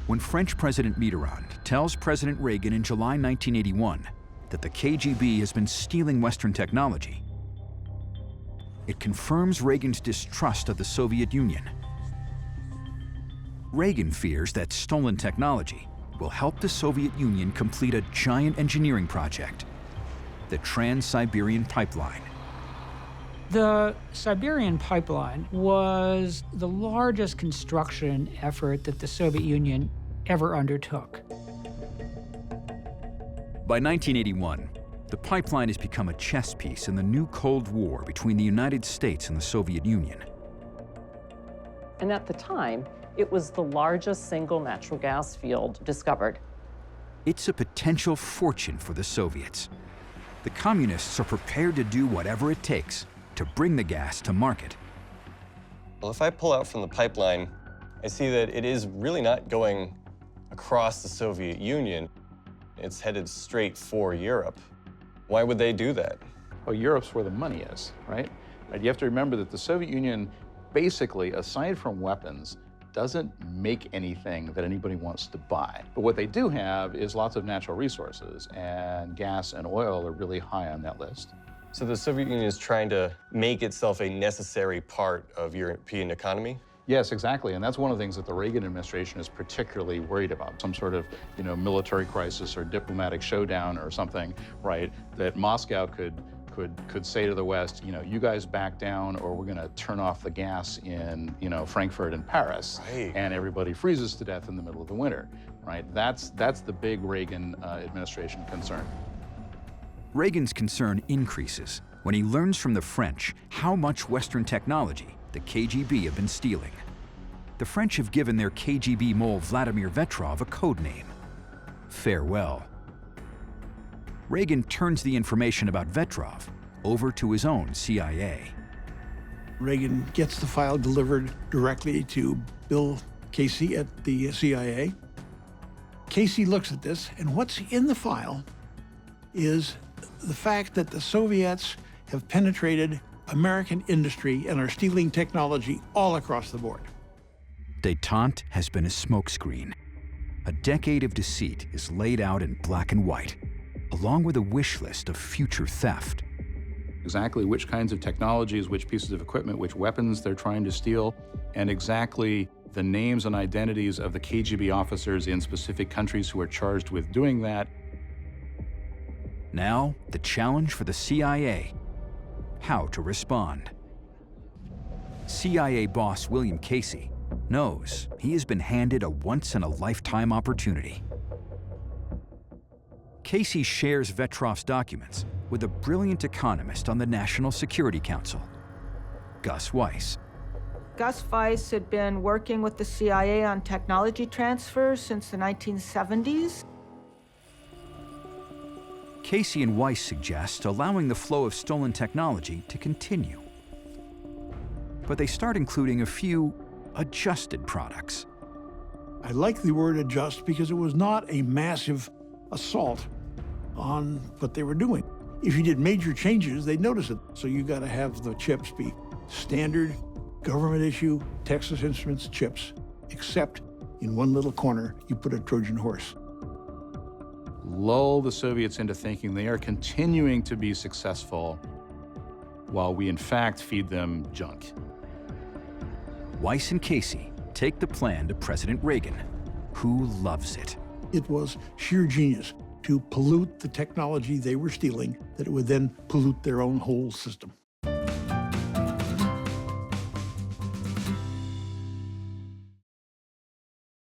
When French President Mitterrand tells President Reagan in July 1981 that the KGB has been stealing Western technology, it confirms Reagan's distrust of the Soviet Union. Reagan fears that stolen technology will help the Soviet Union complete a giant engineering project, the Trans-Siberian pipeline. The Siberian pipeline was the largest construction effort that the Soviet Union ever undertook. By 1981, the pipeline has become a chess piece in the new Cold War between the United States and the Soviet Union. And at the time, it was the largest single natural gas field discovered. It's a potential fortune for the Soviets. The communists are prepared to do whatever it takes to bring the gas to market. Well, if I pull out from the pipeline, I see that it is really not going across the Soviet Union. It's headed straight for Europe. Why would they do that? Well, Europe's where the money is, right? You have to remember that the Soviet Union, basically, aside from weapons, doesn't make anything that anybody wants to buy. But what they do have is lots of natural resources, and gas and oil are really high on that list. So the Soviet Union is trying to make itself a necessary part of European economy? Yes, exactly, and that's one of the things that the Reagan administration is particularly worried about. Some sort of, military crisis or diplomatic showdown or something, right? That Moscow could say to the West, you guys back down or we're going to turn off the gas in, Frankfurt and Paris. Right. And everybody freezes to death in the middle of the winter, right? That's the big Reagan administration concern. Reagan's concern increases when he learns from the French how much Western technology the KGB have been stealing. The French have given their KGB mole Vladimir Vetrov a code name, Farewell. Reagan turns the information about Vetrov over to his own CIA. Reagan gets the file delivered directly to Bill Casey at the CIA. Casey looks at this, and what's in the file is the fact that the Soviets have penetrated American industry and are stealing technology all across the board. Détente has been a smokescreen. A decade of deceit is laid out in black and white, along with a wish list of future theft. Exactly which kinds of technologies, which pieces of equipment, which weapons they're trying to steal, and exactly the names and identities of the KGB officers in specific countries who are charged with doing that. Now, the challenge for the CIA: how to respond. CIA boss William Casey knows he has been handed a once-in-a-lifetime opportunity. Casey shares Vetrov's documents with a brilliant economist on the National Security Council, Gus Weiss. Gus Weiss had been working with the CIA on technology transfers since the 1970s. Casey and Weiss suggest allowing the flow of stolen technology to continue. But they start including a few adjusted products. I like the word adjust because it was not a massive assault on what they were doing. If you did major changes, they'd notice it. So you got to have the chips be standard, government issue, Texas Instruments chips, except in one little corner, you put a Trojan horse. Lull the Soviets into thinking they are continuing to be successful while we in fact feed them junk. Weiss and Casey take the plan to President Reagan, who loves it. It was sheer genius to pollute the technology they were stealing, that it would then pollute their own whole system.